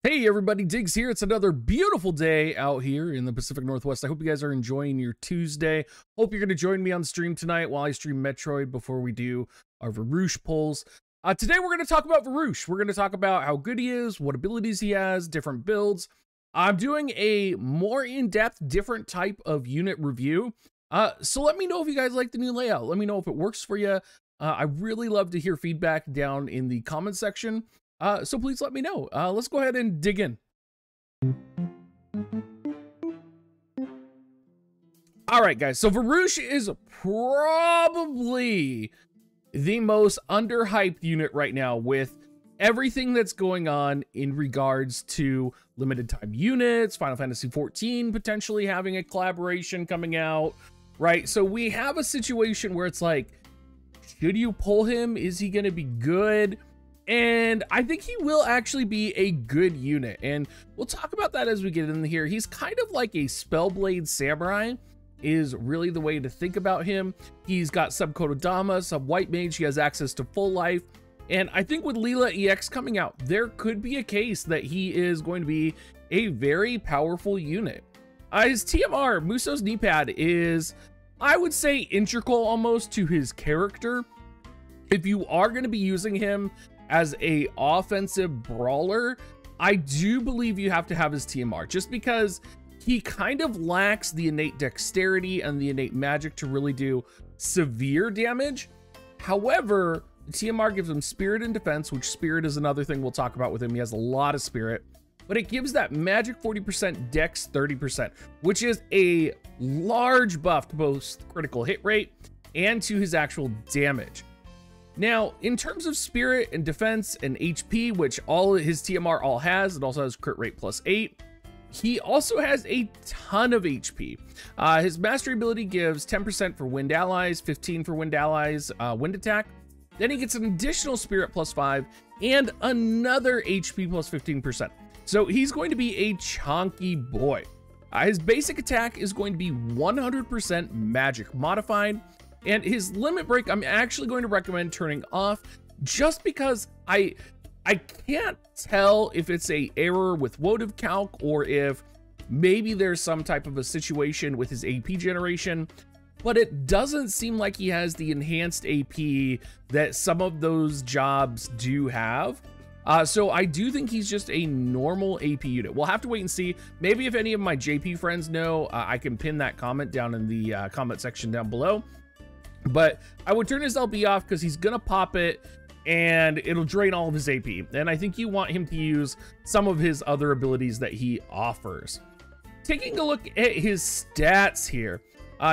Hey everybody, Diggs here. It's another beautiful day out here in the Pacific Northwest. I hope you guys are enjoying your Tuesday. Hope you're going to join me on the stream tonight while I stream Metroid before we do our Varush polls. Today we're going to talk about Varush. We're going to talk about how good he is, what abilities he has, different builds. I'm doing a more in-depth, different type of unit review. So let me know if you guys like the new layout. Let me know if it works for you. I really love to hear feedback down in the comment section. So please let me know. Let's go ahead and dig in. All right, guys. So Varush is probably the most underhyped unit right now with everything that's going on in regards to limited time units, Final Fantasy XIV potentially having a collaboration coming out, right? So we have a situation where it's like, should you pull him? Is he going to be good? And I think he will actually be a good unit. And we'll talk about that as we get in here. He's kind of like a Spellblade Samurai is really the way to think about him. He's got sub Kodama, sub White Mage. He has access to full life. And I think with Leela EX coming out, there could be a case that he is going to be a very powerful unit. His TMR, Muso's knee pad, is, I would say, integral almost to his character. If you are going to be using him as a offensive brawler, I do believe you have to have his TMR, just because he kind of lacks the innate dexterity and the innate magic to really do severe damage. However, the TMR gives him spirit and defense, which spirit is another thing we'll talk about with him. He has a lot of spirit, but it gives that magic 40%, dex 30%, which is a large buff to both critical hit rate and to his actual damage. Now, in terms of spirit and defense and HP, which all his TMR all has, it also has crit rate +8. He also has a ton of HP. His mastery ability gives 10% for wind allies, 15 for wind allies, wind attack. Then he gets an additional spirit +5 and another HP +15%. So he's going to be a chunky boy. His basic attack is going to be 100% magic modified. And his limit break, I'm actually going to recommend turning off, just because I can't tell if it's a error with WoTV calc or if maybe there's some type of a situation with his AP generation, but it doesn't seem like he has the enhanced AP that some of those jobs do have. So I do think he's just a normal AP unit. We'll have to wait and see. Maybe if any of my JP friends know, I can pin that comment down in the comment section down below. But I would turn his LB off because he's going to pop it and it'll drain all of his AP. And I think you want him to use some of his other abilities that he offers. Taking a look at his stats here.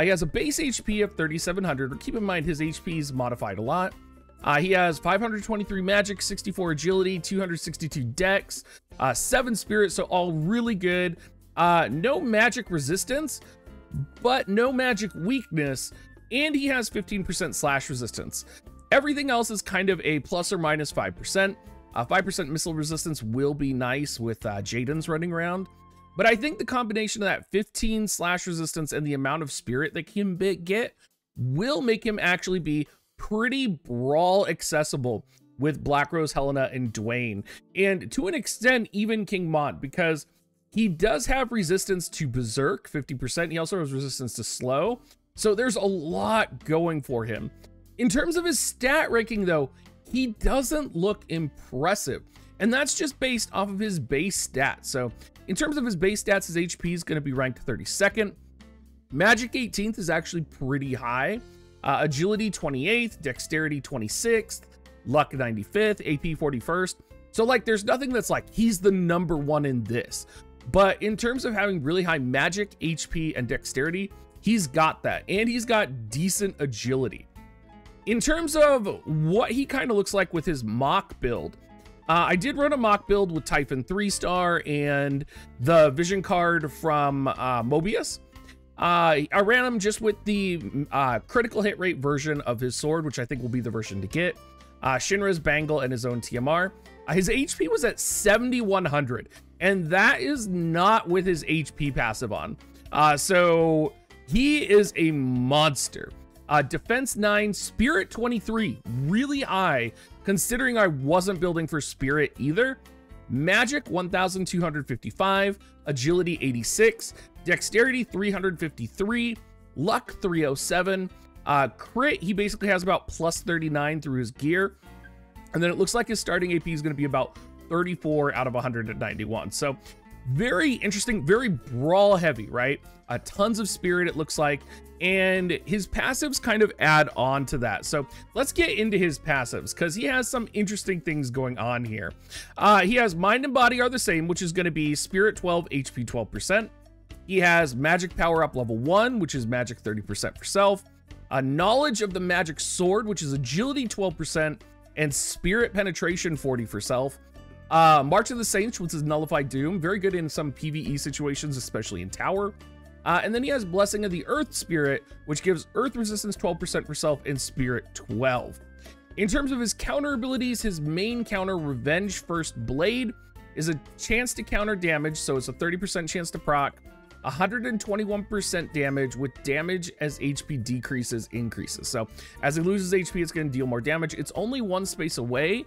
He has a base HP of 3,700. But keep in mind his HP is modified a lot. He has 523 magic, 64 agility, 262 dex, 7 spirit. So all really good. No magic resistance, but no magic weakness. And he has 15% slash resistance. Everything else is kind of a plus or minus 5%. 5% missile resistance will be nice with Jaden's running around. But I think the combination of that 15 slash resistance and the amount of spirit that he can get will make him actually be pretty brawl accessible with Black Rose, Helena, and Dwayne. And to an extent, even King Mont, because he does have resistance to Berserk, 50%. He also has resistance to Slow. So there's a lot going for him. In terms of his stat ranking, though, he doesn't look impressive. And that's just based off of his base stats. So in terms of his base stats, his HP is going to be ranked 32nd. Magic 18th is actually pretty high. Agility 28th, Dexterity 26th, Luck 95th, AP 41st. So like there's nothing that's like he's the #1 in this. But in terms of having really high magic, HP, and dexterity, he's got that, and he's got decent agility. In terms of what he kind of looks like with his mock build, I did run a mock build with Typhon 3-star and the vision card from Mobius. I ran him just with the critical hit rate version of his sword, which I think will be the version to get. Shinra's bangle and his own TMR. His HP was at 7,100, and that is not with his HP passive on. So he is a monster. Defense 9, Spirit 23, really high, considering I wasn't building for Spirit either. Magic 1,255, Agility 86, Dexterity 353, Luck 307. Crit, he basically has about plus 39 through his gear. And then it looks like his starting AP is going to be about 34 out of 191. So very interesting, very brawl heavy, right? Tons of spirit, it looks like. And his passives kind of add on to that. So let's get into his passives because he has some interesting things going on here. He has Mind and Body are the same, which is going to be Spirit 12, HP 12%. He has Magic Power Up level 1, which is Magic 30% for self. Knowledge of the Magic Sword, which is Agility 12%, and Spirit Penetration 40 for self. March of the Saints, which is Nullified Doom, very good in some PvE situations, especially in Tower. And then he has Blessing of the Earth Spirit, which gives Earth Resistance 12% for self and Spirit 12. In terms of his counter abilities, his main counter, Revenge First Blade, is a chance to counter damage, so it's a 30% chance to proc. 121% damage with damage as HP decreases increases. So as he loses HP, it's going to deal more damage. It's only one space away,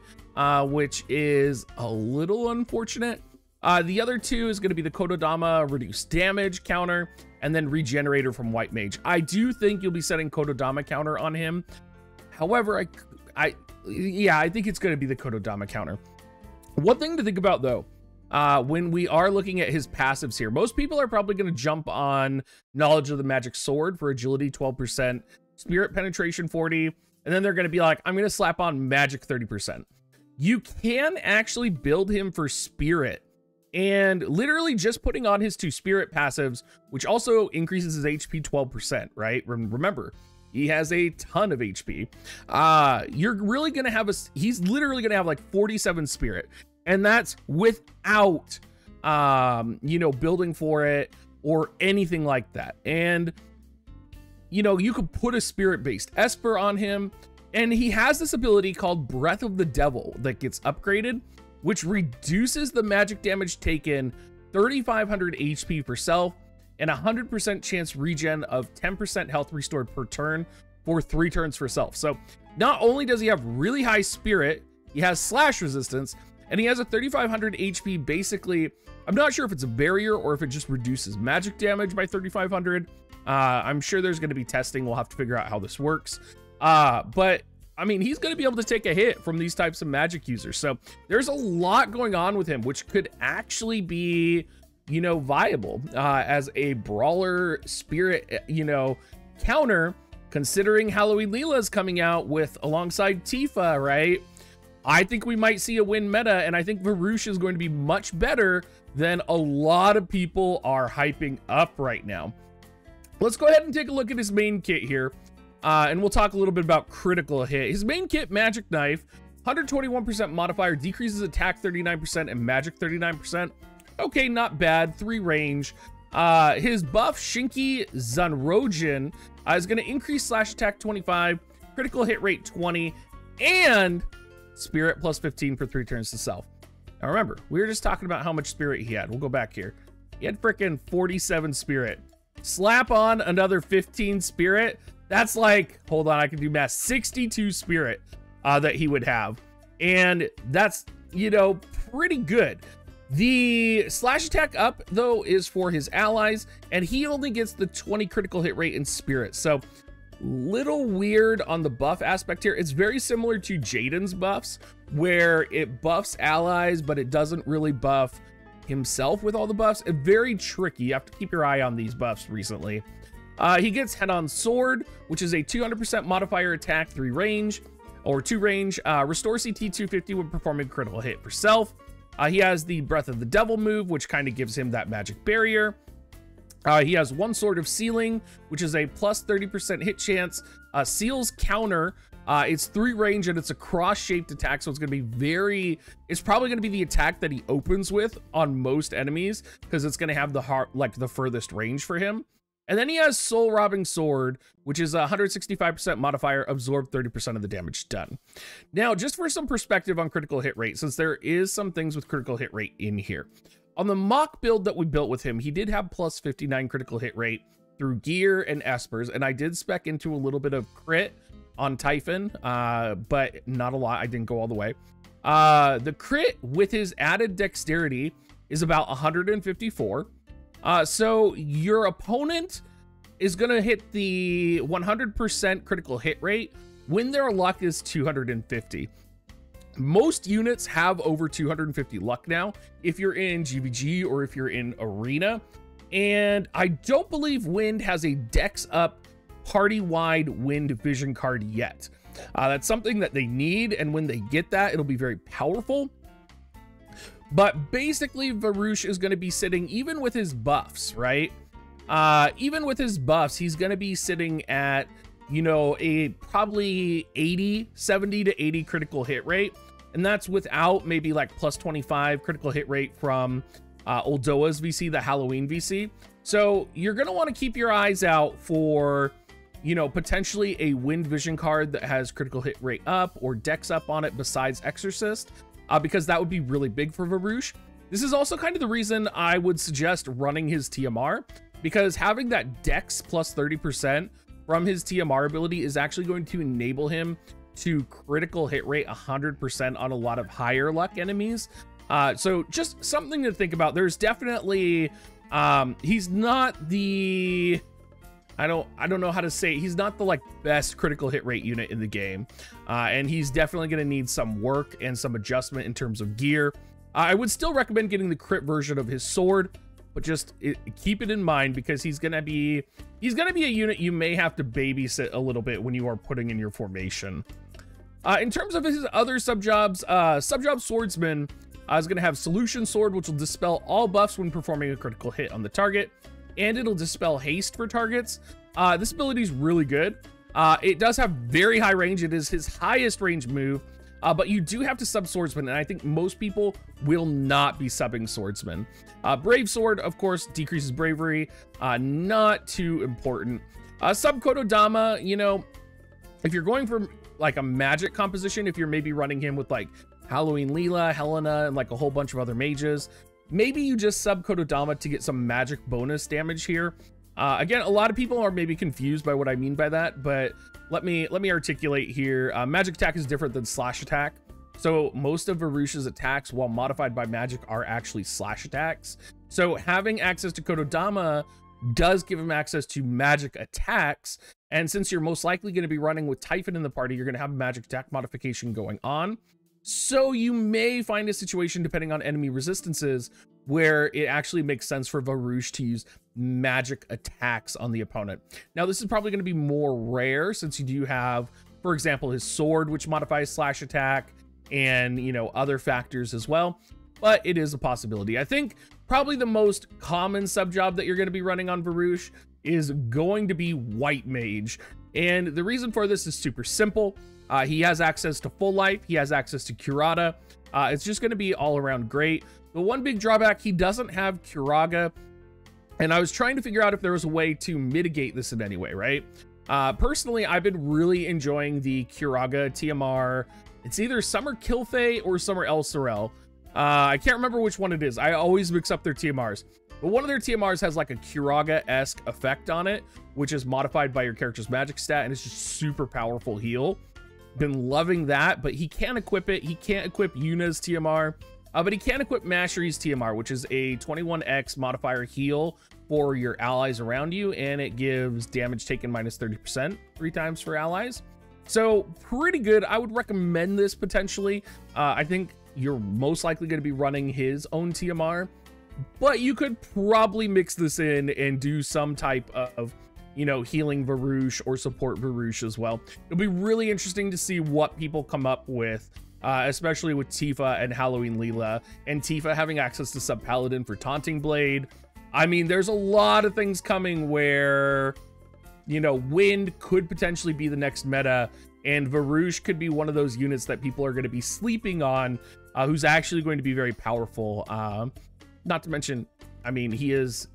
which is a little unfortunate. The other two is going to be the Kododama reduced damage counter and then Regenerator from White Mage. I do think you'll be setting Kododama counter on him. However, I think it's going to be the Kododama counter. One thing to think about though, when we are looking at his passives here, most people are probably going to jump on Knowledge of the Magic Sword for Agility 12%, Spirit Penetration 40, and then they're going to be like, I'm going to slap on Magic 30%. You can actually build him for Spirit, and literally just putting on his 2 Spirit passives, which also increases his HP 12%, right? Remember, he has a ton of HP. You're really going to have he's literally going to have like 47 Spirit. And that's without, building for it or anything like that. And, you could put a spirit-based Esper on him. And he has this ability called Breath of the Devil that gets upgraded, which reduces the magic damage taken 3,500 HP for self and 100% chance regen of 10% health restored per turn for 3 turns for self. So not only does he have really high spirit, he has slash resistance, and he has a 3,500 HP. Basically, I'm not sure if it's a barrier or if it just reduces magic damage by 3,500. I'm sure there's going to be testing. We'll have to figure out how this works. But I mean, he's going to be able to take a hit from these types of magic users. So there's a lot going on with him, which could actually be, viable as a brawler spirit, counter, considering Halloween Leela is coming out with alongside Tifa, right? I think we might see a win meta, and I think Varush is going to be much better than a lot of people are hyping up right now. Let's go ahead and take a look at his main kit here, and we'll talk a little bit about critical hit. His main kit, Magic Knife, 121% modifier, decreases attack 39% and magic 39%. Okay, not bad. 3 range. His buff, Shinki Zanrojin, is going to increase slash attack 25, critical hit rate 20, and Spirit plus 15 for 3 turns to self. Now remember, we were just talking about how much spirit he had. We'll go back here. He had freaking 47 spirit. Slap on another 15 spirit. That's like, hold on, I can do math. 62 spirit that he would have. And that's, pretty good. The slash attack up, though, is for his allies, and he only gets the 20 critical hit rate in spirit. So little weird on the buff aspect here. It's very similar to Jaden's buffs, where it buffs allies, but it doesn't really buff himself with all the buffs. It's very tricky. You have to keep your eye on these buffs recently. He gets Head-On Sword, which is a 200% modifier attack, 3 range, or 2 range. Restore CT 250 when performing critical hit for self. He has the Breath of the Devil move, which kind of gives him that magic barrier. He has One Sword of Sealing, which is a plus 30% hit chance. Seal's counter, it's 3 range and it's a cross-shaped attack, so it's going to be it's probably going to be the attack that he opens with on most enemies, because it's going to have the furthest range for him. And then he has Soul Robbing Sword, which is a 165% modifier, absorb 30% of the damage done. Now, just for some perspective on critical hit rate, since there is some things with critical hit rate in here. On the mock build that we built with him, he did have plus 59 critical hit rate through gear and espers, and I did spec into a little bit of crit on Typhon, but not a lot. I didn't go all the way. The crit with his added dexterity is about 154. So your opponent is going to hit the 100% critical hit rate when their luck is 250. Most units have over 250 luck now if you're in GVG or if you're in Arena. And I don't believe Wind has a Dex up party-wide Wind vision card yet. That's something that they need, and when they get that, it'll be very powerful. But basically, Varush is going to be sitting, even with his buffs, right? Even with his buffs, he's going to be sitting at, you know, a probably 70 to 80 critical hit rate. And that's without maybe like plus 25 critical hit rate from Oldoa's VC, the Halloween VC. So you're going to want to keep your eyes out for, you know, potentially a Wind Vision card that has critical hit rate up or Dex up on it besides Exorcist, because that would be really big for Varush. This is also kind of the reason I would suggest running his TMR, because having that Dex plus 30% from his TMR ability is actually going to enable him to critical hit rate 100% on a lot of higher luck enemies. So just something to think about. There's definitely, he's not the, I don't know how to say it. He's not the like best critical hit rate unit in the game. And he's definitely going to need some work and some adjustment in terms of gear. I would still recommend getting the crit version of his sword, but just keep it in mind, because he's going to be a unit you may have to babysit a little bit when you are putting in your formation. In terms of his other subjobs, subjob Swordsman is going to have Solution Sword, which will dispel all buffs when performing a critical hit on the target, and it'll dispel haste for targets. This ability is really good. It does have very high range. It is his highest range move, but you do have to sub Swordsman, and I think most people will not be subbing Swordsman. Brave Sword, of course, decreases bravery. Not too important. Sub Kododama, you know, if you're going for like a magic composition, if you're maybe running him with like Halloween Leela, Helena, and like a whole bunch of other mages, maybe you just sub Kododama to get some magic bonus damage here. Again, a lot of people are maybe confused by what I mean by that, but let me articulate here. Magic attack is different than slash attack. So most of Varush's attacks, while modified by magic, are actually slash attacks. So having access to Kododama does give him access to magic attacks. And since you're most likely going to be running with Typhon in the party, you're going to have a magic attack modification going on. So you may find a situation, depending on enemy resistances, where it actually makes sense for Varush to use magic attacks on the opponent. Now, this is probably going to be more rare, since you do have, for example, his sword, which modifies slash attack, and, you know, other factors as well. But it is a possibility. I think probably the most common subjob that you're going to be running on Varush is going to be White Mage. And the reason for this is super simple. He has access to full life. He has access to Curata. It's just going to be all around great. The one big drawback, he doesn't have Curaga. And I was trying to figure out if there was a way to mitigate this in any way, right? Personally, I've been really enjoying the Curaga TMR. It's either Summer Kilfei or Summer El Sorel. I can't remember which one it is. I always mix up their TMRs. But one of their TMRs has like a Curaga-esque effect on it, which is modified by your character's magic stat, and it's just super powerful heal. Been loving that, but he can't equip it. He can't equip Yuna's TMR, but he can equip Mashery's TMR, which is a 21x modifier heal for your allies around you, and it gives damage taken minus 30% 3 times for allies. So pretty good. I would recommend this potentially. I think you're most likely going to be running his own TMR, but you could probably mix this in and do some type of, you know, healing Varush or support Varush as well. It'll be really interesting to see what people come up with, especially with Tifa and Halloween Leela, and Tifa having access to Sub Paladin for Taunting Blade. I mean, there's a lot of things coming where, you know, Wind could potentially be the next meta, and Varush could be one of those units that people are going to be sleeping on, who's actually going to be very powerful. Not to mention, I mean, he is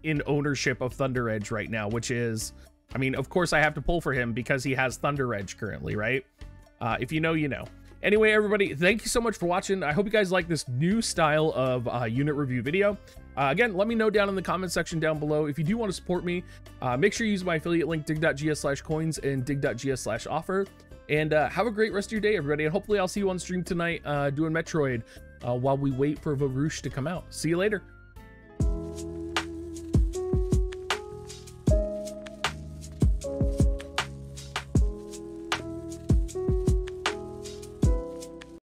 in ownership of Thunder Edge right now, which is, I mean, of course I have to pull for him because he has Thunder Edge currently, right? If you know, you know. Anyway, everybody, thank you so much for watching. I hope you guys like this new style of unit review video. Again, let me know down in the comment section down below. If you do want to support me, make sure you use my affiliate link, dig.gs/coins and dig.gs/offer. And have a great rest of your day, everybody. And hopefully I'll see you on stream tonight doing Metroid while we wait for Varush to come out. See you later.